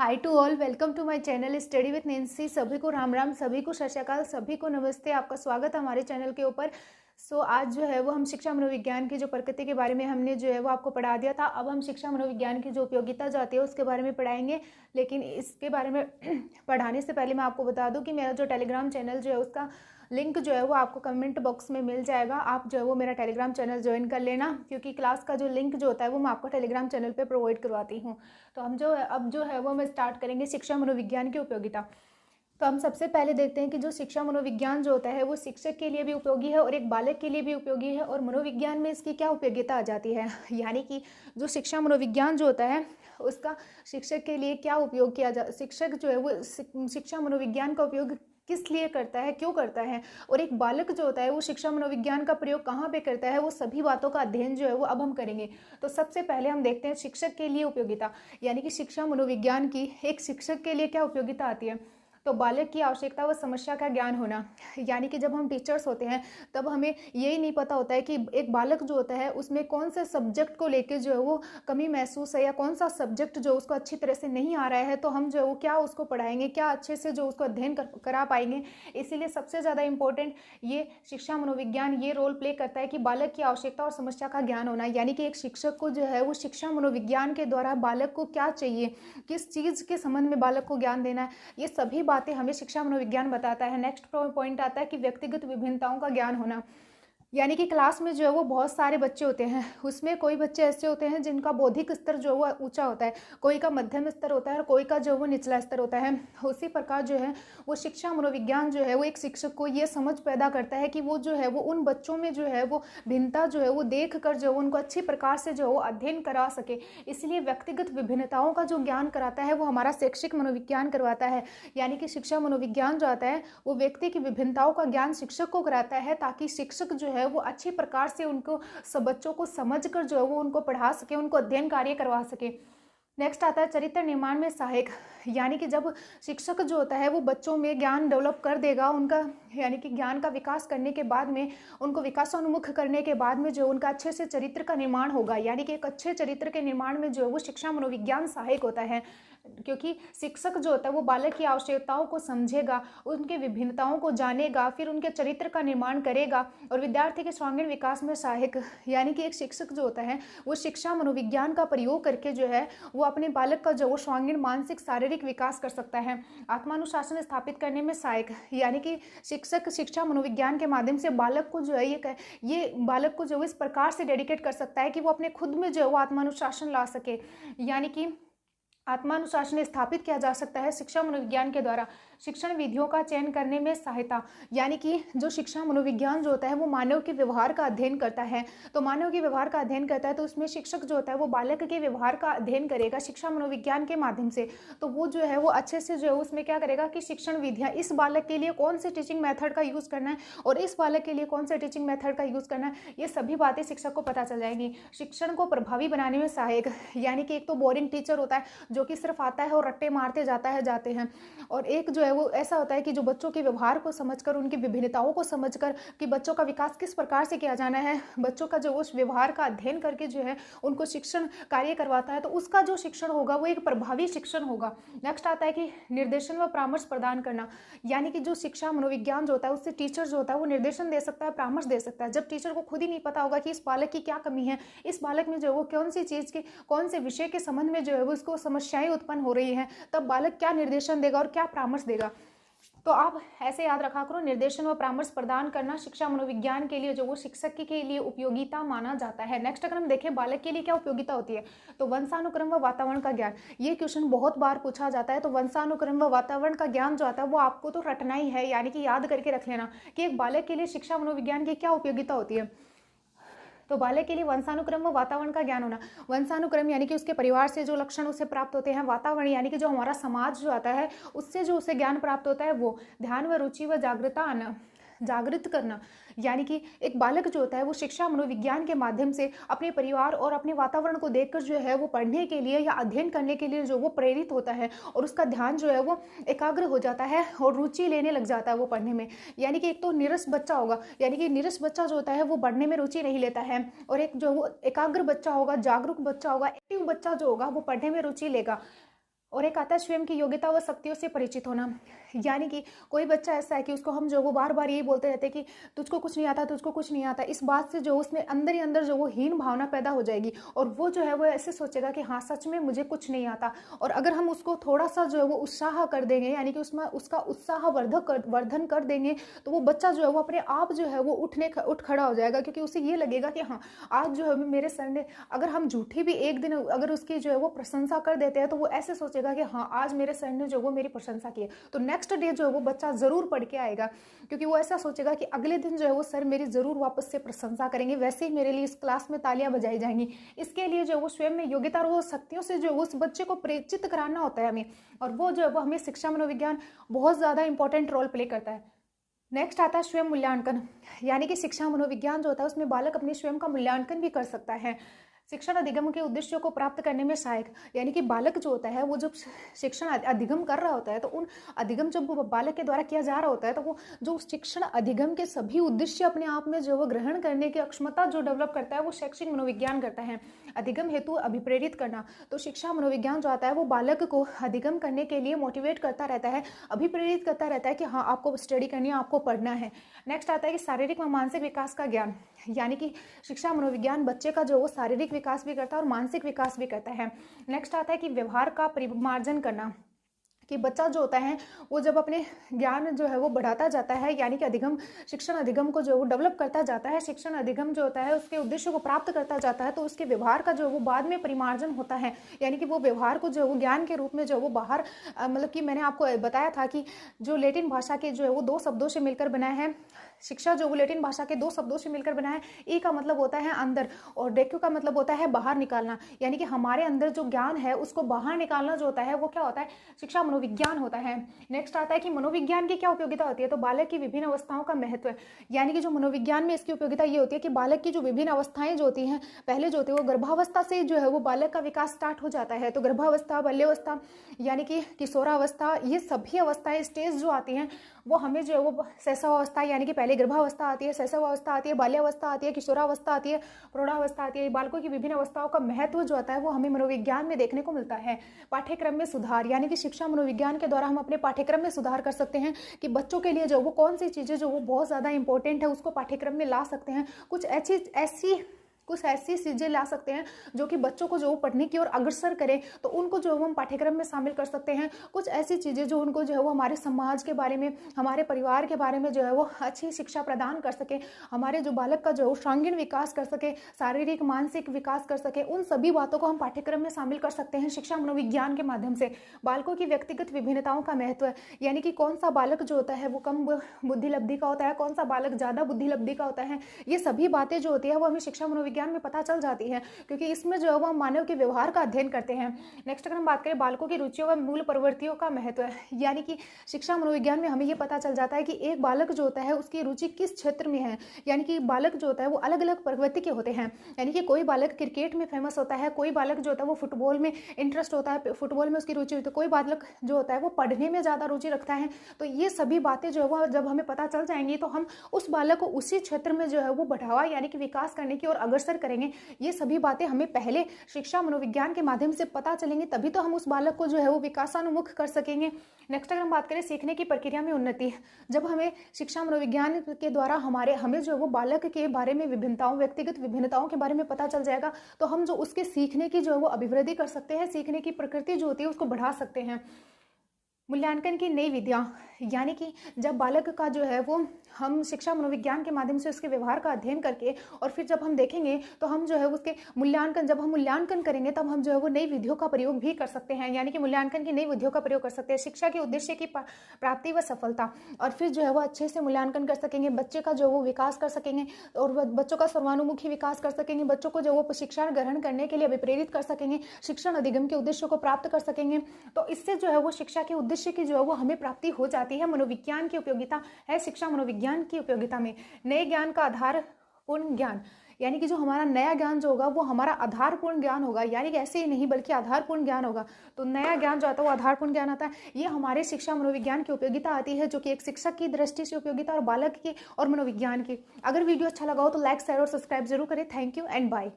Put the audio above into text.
Hi to all, welcome to my channel study with Nancy. सभी को राम राम, सभी को सत श्री अकाल, सभी को नमस्ते। आपका स्वागत है हमारे चैनल के ऊपर। आज जो है वो हम शिक्षा मनोविज्ञान की जो प्रकृति के बारे में हमने जो है वो आपको पढ़ा दिया था। अब हम शिक्षा मनोविज्ञान की जो उपयोगिता जाती है उसके बारे में पढ़ाएंगे। लेकिन इसके बारे में पढ़ाने से पहले मैं आपको बता दूं कि मेरा जो टेलीग्राम चैनल जो है उसका लिंक जो है वो आपको कमेंट बॉक्स में मिल जाएगा। आप जो है वो मेरा टेलीग्राम चैनल ज्वाइन कर लेना, क्योंकि क्लास का जो लिंक जो होता है वो मैं आपको टेलीग्राम चैनल पे प्रोवाइड करवाती हूँ। तो हम जो है अब जो है वो हम स्टार्ट करेंगे शिक्षा मनोविज्ञान की उपयोगिता। तो हम सबसे पहले देखते हैं कि जो शिक्षा मनोविज्ञान जो होता है वो शिक्षक के लिए भी उपयोगी है और एक बालक के लिए भी उपयोगी है। और मनोविज्ञान में इसकी क्या उपयोगिता आ जाती है, यानी कि जो शिक्षा मनोविज्ञान जो होता है उसका शिक्षक के लिए क्या उपयोग किया जा, शिक्षक जो है वो शिक्षा मनोविज्ञान का उपयोग किस लिए करता है, क्यों करता है, और एक बालक जो होता है वो शिक्षा मनोविज्ञान का प्रयोग कहाँ पे करता है, वो सभी बातों का अध्ययन जो है वो अब हम करेंगे। तो सबसे पहले हम देखते हैं शिक्षक के लिए उपयोगिता, यानी कि शिक्षा मनोविज्ञान की एक शिक्षक के लिए क्या उपयोगिता आती है। तो बालक की आवश्यकता व समस्या का ज्ञान होना, यानी कि जब हम टीचर्स होते हैं तब हमें यही नहीं पता होता है कि एक बालक जो होता है उसमें कौन से सब्जेक्ट को लेकर जो है वो कमी महसूस है, या कौन सा सब्जेक्ट जो उसको अच्छी तरह से नहीं आ रहा है, तो हम जो है वो क्या उसको पढ़ाएंगे, क्या अच्छे से जो उसको अध्ययन करा पाएंगे। इसीलिए सबसे ज़्यादा इंपॉर्टेंट ये शिक्षा मनोविज्ञान ये रोल प्ले करता है कि बालक की आवश्यकता और समस्या का ज्ञान होना, यानी कि एक शिक्षक को जो है वो शिक्षा मनोविज्ञान के द्वारा बालक को क्या चाहिए, किस चीज़ के संबंध में बालक को ज्ञान देना है, ये सभी बातें हमें शिक्षा मनोविज्ञान बताता है। नेक्स्ट पॉइंट आता है कि व्यक्तिगत विभिन्नताओं का ज्ञान होना, यानी कि क्लास में जो है वो बहुत सारे बच्चे होते हैं, उसमें कोई बच्चे ऐसे होते हैं जिनका बौद्धिक स्तर जो है वो ऊंचा होता है, कोई का मध्यम स्तर होता है और कोई का जो वो निचला स्तर होता है। उसी प्रकार जो है वो शिक्षा मनोविज्ञान जो है वो एक शिक्षक को ये समझ पैदा करता है कि वो जो है वो उन बच्चों में जो है वो भिन्नता जो है वो देख कर जो उनको अच्छी प्रकार से जो वो अध्ययन करा सके। इसलिए व्यक्तिगत विभिन्नताओं का जो ज्ञान कराता है वो हमारा शैक्षिक मनोविज्ञान करवाता है। यानी कि शिक्षा मनोविज्ञान जो आता है वो व्यक्ति की विभिन्नताओं का ज्ञान शिक्षक को कराता है, ताकि शिक्षक जो है वो अच्छी प्रकार से उनको सब बच्चों को समझकर जो है वो उनको पढ़ा सके, उनको अध्ययन कार्य करवा सके। नेक्स्ट आता है चरित्र निर्माण में सहायक, यानी कि जब शिक्षक जो होता है वो बच्चों में ज्ञान डेवलप कर देगा, उनका यानी कि ज्ञान का विकास करने के बाद में उनको विकासोन्मुख करने के बाद में जो उनका अच्छे से चरित्र का निर्माण होगा, यानी कि एक अच्छे चरित्र के निर्माण में जो है वो शिक्षा मनोविज्ञान सहायक होता है। क्योंकि शिक्षक जो होता है वो बालक की आवश्यकताओं को समझेगा, उनके विभिन्नताओं को जानेगा, फिर उनके चरित्र का निर्माण करेगा और विद्यार्थी के सर्वांगीण विकास में सहायक, यानी कि एक शिक्षक जो होता है वो शिक्षा मनोविज्ञान का प्रयोग करके जो है वो अपने बालक का जो वो सर्वांगीण मानसिक शारीरिक विकास कर सकता है। आत्मानुशासन स्थापित करने में सहायक, यानी कि शिक्षक शिक्षा मनोविज्ञान के माध्यम से बालक को जो है ये बालक को जो इस प्रकार से डेडिकेट कर सकता है कि वो अपने खुद में जो है वो आत्मानुशासन ला सके, यानी कि आत्मानुशासन स्थापित किया जा सकता है शिक्षा मनोविज्ञान के द्वारा। शिक्षण विधियों का चयन करने में सहायता, यानी कि जो शिक्षा मनोविज्ञान जो होता है वो मानव के व्यवहार का अध्ययन करता है। तो मानव के व्यवहार का अध्ययन करता है तो उसमें शिक्षक जो होता है वो बालक के व्यवहार का अध्ययन करेगा शिक्षा मनोविज्ञान के माध्यम से। तो वो जो है वो अच्छे से जो है उसमें क्या करेगा कि शिक्षण विधियाँ, इस बालक के लिए कौन से टीचिंग मेथड का यूज़ करना है और इस बालक के लिए कौन से टीचिंग मेथड का यूज़ करना है, ये सभी बातें शिक्षक को पता चल जाएंगी। शिक्षण को प्रभावी बनाने में सहायक, यानी कि एक तो बोरिंग टीचर होता है जो कि सिर्फ आता है और रट्टे मारते जाते हैं, और एक जो है वो ऐसा होता है कि जो बच्चों के व्यवहार को समझकर, उनकी विभिन्नताओं को समझकर कि बच्चों का विकास किस प्रकार से किया जाना है, बच्चों का जो उस व्यवहार का अध्ययन करके जो है उनको शिक्षण कार्य करवाता है, तो उसका जो शिक्षण होगा वो एक प्रभावी शिक्षण होगा। नेक्स्ट आता है कि निर्देशन व परामर्श प्रदान करना, यानी कि जो शिक्षा मनोविज्ञान जो होता है उससे टीचर जो होता है वो निर्देशन दे सकता है, परामर्श दे सकता है। जब टीचर को खुद ही नहीं पता होगा कि इस बालक की क्या कमी है, इस बालक में जो है वो कौन सी चीज़ के कौन से विषय के संबंध में जो है वो इसको समस्याएं उत्पन्न हो रही है, तब बालक क्या निर्देशन देगा और क्या परामर्श देगा। तो आप ऐसे याद रखा करो, निर्देशन व परामर्श प्रदान करना शिक्षा मनोविज्ञान के लिए जो वो शिक्षक के लिए उपयोगिता माना जाता है। नेक्स्ट अगर हम देखें बालक के लिए क्या उपयोगिता होती है, तो वंशानुक्रम व वातावरण का ज्ञान, ये क्वेश्चन बहुत बार पूछा जाता है। तो वंशानुक्रम व वातावरण का ज्ञान जो आता है वो आपको तो रटना ही है, यानी कि याद करके रख लेना कि एक बालक के लिए शिक्षा मनोविज्ञान की क्या उपयोगिता होती है। तो बालक के लिए वंशानुक्रम व वातावरण का ज्ञान होना, वंशानुक्रम यानी कि उसके परिवार से जो लक्षण उसे प्राप्त होते हैं, वातावरण यानी कि जो हमारा समाज जो आता है उससे जो उसे ज्ञान प्राप्त होता है, वो ध्यान व रुचि व जागृता आना, जागृत करना, यानी कि एक बालक जो होता है वो शिक्षा मनोविज्ञान के माध्यम से अपने परिवार और अपने वातावरण को देखकर जो है वो पढ़ने के लिए या अध्ययन करने के लिए जो वो प्रेरित होता है, और उसका ध्यान जो है वो एकाग्र हो जाता है और रुचि लेने लग जाता है वो पढ़ने में। यानी कि एक तो नीरस बच्चा होगा, यानी कि नीरस बच्चा जो होता है वो पढ़ने में रुचि नहीं लेता है, और एक जो वो एकाग्र बच्चा होगा, जागरूक बच्चा होगा, एक्टिव बच्चा जो होगा वो पढ़ने में रुचि लेगा। और एक आता है स्वयं की योग्यता व शक्तियों से परिचित होना। यानी कि कोई बच्चा ऐसा है कि उसको हम जो वो बार बार यही बोलते रहते हैं कि तुझको कुछ नहीं आता, तुझको कुछ नहीं आता। इस बात से जो उसमें अंदर ही अंदर जो वो हीन भावना पैदा हो जाएगी और वो जो है वो ऐसे सोचेगा कि हाँ सच में मुझे कुछ नहीं आता। और अगर हम उसको थोड़ा सा जो है वो उत्साह कर देंगे, यानी कि उसमें उसका उत्साह वर्धन कर देंगे, तो वो बच्चा जो है वो अपने आप जो है वो उठ खड़ा हो जाएगा, क्योंकि उसे ये लगेगा कि हाँ आज जो है मेरे सर ने, अगर हम झूठी भी एक दिन अगर उसकी जो है वो प्रशंसा कर देते हैं, तो वो ऐसे सोचेगा कि हाँ आज मेरे सर ने जो वो मेरी प्रशंसा की है, तो नेक्स्ट डे जो है वो बच्चा जरूर पढ़ के आएगा, क्योंकि वो ऐसा सोचेगा कि अगले दिन जो है वो सर मेरी जरूर वापस से प्रशंसा करेंगे, वैसे ही मेरे लिए इस क्लास में तालियां बजाई जाएंगी। इसके लिए जो वो स्वयं में योग्यता और वो शक्तियों से जो उस बच्चे को परिचित कराना होता है हमें, और वो जो है वो हमें शिक्षा मनोविज्ञान बहुत ज़्यादा इंपॉर्टेंट रोल प्ले करता है। नेक्स्ट आता है स्वयं मूल्यांकन। यानी कि शिक्षा मनोविज्ञान जो होता है उसमें बालक अपने स्वयं का मूल्यांकन भी कर सकता है। शिक्षण अधिगम के उद्देश्यों को प्राप्त करने में सहायक, यानी कि बालक जो होता है वो जब शिक्षण अधिगम कर रहा होता है, तो उन अधिगम जब बालक के द्वारा किया जा रहा होता है, तो वो जो शिक्षण अधिगम के सभी उद्देश्य अपने आप में जो वो ग्रहण करने की क्षमता जो डेवलप करता है, वो शैक्षिक मनोविज्ञान करता है। अधिगम हेतु अभिप्रेरित करना, तो शिक्षा मनोविज्ञान जो आता है वो बालक को अधिगम करने के लिए मोटिवेट करता रहता है, अभिप्रेरित करता रहता है कि हाँ आपको स्टडी करनी है, आपको पढ़ना है। नेक्स्ट आता है कि शारीरिक व मानसिक विकास का ज्ञान। यानी कि शिक्षा मनोविज्ञान बच्चे का जो वो शारीरिक विकास भी करता है और मानसिक विकास भी करता है। नेक्स्ट आता है कि व्यवहार का परिमार्जन करना, कि बच्चा जो होता है वो जब अपने ज्ञान जो है वो बढ़ाता जाता है, यानी कि अधिगम शिक्षण अधिगम को जो वो डेवलप करता जाता है, शिक्षण अधिगम जो होता है उसके उद्देश्य को प्राप्त करता जाता है, तो उसके व्यवहार का जो वो बाद में परिमार्जन होता है, यानी कि वो व्यवहार को जो वो ज्ञान के रूप में जो वो बाहर मतलब कि मैंने आपको बताया था कि जो लैटिन भाषा के जो है वो 2 शब्दों से मिलकर बना है। शिक्षा जो वो लैटिन भाषा के 2 शब्दों से मिलकर बना है। ई का मतलब होता है अंदर और डेक्यू का मतलब होता है बाहर निकालना, यानी कि हमारे अंदर जो ज्ञान है उसको बाहर निकालना जो होता है वो क्या होता है, शिक्षा मनोविज्ञान होता है। नेक्स्ट आता है कि मनोविज्ञान की क्या उपयोगिता होती है, तो बालक की विभिन्न अवस्थाओं का महत्व, यानी कि जो मनोविज्ञान में इसकी उपयोगिता ये होती है कि बालक की जो विभिन्न अवस्थाएं जो होती हैं, पहले जो होती है वो गर्भावस्था से जो है वो बालक का विकास स्टार्ट हो जाता है। तो गर्भावस्था, बाल्यावस्था, यानी कि किशोरावस्था, ये सभी अवस्थाएं स्टेज जो आती हैं वो हमें जो है वो शैशवावस्था, यानी कि पहले गर्भावस्था आती है, शैशवावस्था आती है, बाल्यावस्था आती है, किशोरावस्था आती है, प्रौढ़ावस्था आती है। बालकों की विभिन्न अवस्थाओं का महत्व जो आता है वो हमें मनोविज्ञान में देखने को मिलता है। पाठ्यक्रम में सुधार, यानी कि शिक्षा मनोविज्ञान के द्वारा हम अपने पाठ्यक्रम में सुधार कर सकते हैं कि बच्चों के लिए जो वो कौन सी चीज़ें जो वो बहुत ज़्यादा इंपॉर्टेंट है उसको पाठ्यक्रम में ला सकते हैं। कुछ ऐसी चीज़ें ला सकते हैं जो कि बच्चों को जो वो पढ़ने की ओर अग्रसर करें, तो उनको जो हम पाठ्यक्रम में शामिल कर सकते हैं। कुछ ऐसी चीज़ें जो उनको जो है वो हमारे समाज के बारे में, हमारे परिवार के बारे में जो है वो अच्छी शिक्षा प्रदान कर सके, हमारे जो बालक का जो है सर्वांगीण विकास कर सके, शारीरिक मानसिक विकास कर सके, उन सभी बातों को हम पाठ्यक्रम में शामिल कर सकते हैं शिक्षा मनोविज्ञान के माध्यम से। बालकों की व्यक्तिगत विभिन्नताओं का महत्व है, यानी कि कौन सा बालक जो होता है वो कम बुद्धि लब्धि का होता है, कौन सा बालक ज़्यादा बुद्धि लब्धि का होता है, ये सभी बातें जो होती है वो हमें शिक्षा मनोविज्ञान में पता चल जाती है, क्योंकि इसमें जो है वो मानव के व्यवहार का अध्ययन करते हैं। नेक्स्ट अगर हम बात करें बालकों की रुचियों व मूल प्रवृत्तियों का महत्व है, यानी कि शिक्षा मनोविज्ञान में हमें ये पता चल जाता है कि एक बालक जो होता है उसकी रुचि किस क्षेत्र में है, यानी कि बालक जो होता है वो अलग अलग प्रवृत्ति के होते हैं। यानी कि कोई बालक क्रिकेट में फेमस होता है, कोई बालक जो होता है वो फुटबॉल में इंटरेस्ट होता है, फुटबॉल में उसकी रुचि होती है, कोई बालक जो होता है वो पढ़ने में ज़्यादा रुचि रखता है। तो ये सभी बातें जो है वो जब हमें पता चल जाएंगी तो हम उस बालक को उसी क्षेत्र में जो है वो बढ़ावा यानी कि विकास करने की ओर अग्रसर करेंगे। ये सभी बातें हमें पहले शिक्षा मनोविज्ञान के माध्यम से पता चलेंगी, तभी तो हम उस बालक को जो है वो विकासानुमुख कर सकेंगे। नेक्स्ट अगर हम बात करें सीखने की प्रक्रिया में उन्नति, जब हमें शिक्षा मनोविज्ञान के द्वारा हमें जो है वो बालक के बारे में विभिन्नताओं, व्यक्तिगत विभिन्नताओं के बारे में पता चल जाएगा, तो हम जो उसके सीखने की जो है वो अभिवृद्धि कर सकते हैं, सीखने की प्रकृति जो होती है उसको बढ़ा सकते हैं। मूल्यांकन की नई विधियाँ, यानी कि जब बालक का जो है वो हम शिक्षा मनोविज्ञान के माध्यम से उसके व्यवहार का अध्ययन करके और फिर जब हम देखेंगे तो हम जो है उसके जब हम मूल्यांकन करेंगे तब हम जो है वो नई विधियों का प्रयोग भी कर सकते हैं, यानी कि मूल्यांकन की नई विधियों का प्रयोग कर सकते हैं। शिक्षा के उद्देश्य की प्राप्ति व सफलता, और फिर जो है वो अच्छे से मूल्यांकन कर सकेंगे, बच्चे का जो वो विकास कर सकेंगे और बच्चों का सर्वानुमुखी विकास कर सकेंगे, बच्चों को जो वो शिक्षा ग्रहण करने के लिए अभिप्रेरित कर सकेंगे, शिक्षण अधिगम के उद्देश्यों को प्राप्त कर सकेंगे। तो इससे जो है वो शिक्षा के उद्देश्य की जो है वो हमें प्राप्ति हो जाती है। मनोविज्ञान की उपयोगिता है शिक्षा मनोविज्ञान की उपयोगिता में नए ज्ञान का आधारपूर्ण ज्ञान, यानी कि जो हमारा नया ज्ञान जो होगा वो हमारा आधारपूर्ण ज्ञान होगा, यानी कि ऐसे ही नहीं बल्कि आधारपूर्ण ज्ञान होगा। तो नया ज्ञान जो आता है वो आधारपूर्ण ज्ञान आता है। ये हमारे शिक्षा मनोविज्ञान की उपयोगिता आती है, जो कि एक शिक्षक की दृष्टि से उपयोगिता और बालक की और मनोविज्ञान की। अगर वीडियो अच्छा लगा हो तो लाइक शेयर और सब्सक्राइब जरूर करें। Thank you and bye.